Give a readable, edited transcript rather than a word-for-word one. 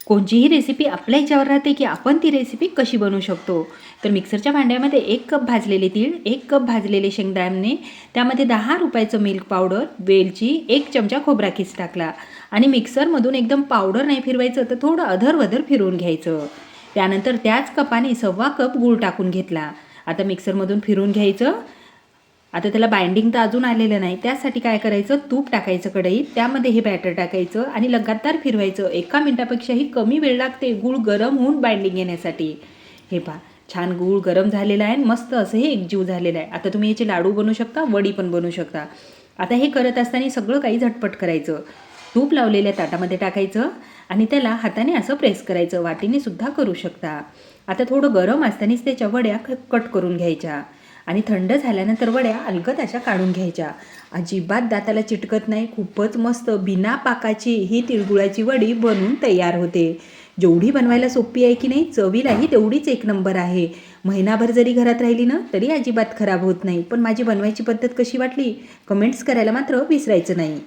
कोणतीही रेसिपी आपल्या ह्याच्यावर राहते की आपण ती रेसिपी कशी बनवू शकतो. तर मिक्सरच्या भांड्यामध्ये 1 कप भाजलेले तीळ, 1 कप भाजलेले शेंगदाणे, त्यामध्ये 10 रुपयाचं मिल्क पावडर, वेलची, 1 चमचा खोबरा किस टाकला आणि मिक्सरमधून एकदम पावडर नाही फिरवायचं, तर थोडं अधर-वधर फिरवून घ्यायचं. त्यानंतर त्याच कपाने 1.25 कप गूळ टाकून घेतला. आता मिक्सरमधून फिरवून घ्यायचं. आता त्याला बाइंडिंग तर अजून आलेलं नाही, त्यासाठी काय करायचं, तूप टाकायचं कढईत, त्यामध्ये हे बॅटर टाकायचं आणि लगातार फिरवायचं. 1 मिनिटापेक्षाही कमी वेळ लागते गूळ गरम होऊन बाइंडिंग येण्यासाठी. हे पहा, छान गूळ गरम झालेला आहे, मस्त असं हे एकजीव झालेलं आहे. आता तुम्ही याचे लाडू बनवू शकता, वडी पण बनवू शकता. आता हे करत असताना सगळं काही झटपट करायचं. तूप लावलेल्या ताटामध्ये टाकायचं आणि त्याला हाताने असं प्रेस करायचं. वाटीने सुद्धा करू शकता. आता थोडं गरम असतानाच त्याच्या वड्या कट करून घ्यायच्या आणि थंड झाल्यानंतर वड्या अलगद अशा काढून घ्यायच्या. अजिबात दाताला चिटकत नाही. खूपच मस्त बिना पाकाची ही तिळगुळाची वडी बनवून तयार होते. जेवढी बनवायला सोपी आहे की नाही, चवीलाही तेवढीच 1 नंबर आहे. महिनाभर जरी घरात राहिली ना तरी अजिबात खराब होत नाही. पण माझी बनवायची पद्धत कशी वाटली कमेंट्स करायला मात्र विसरायचं नाही.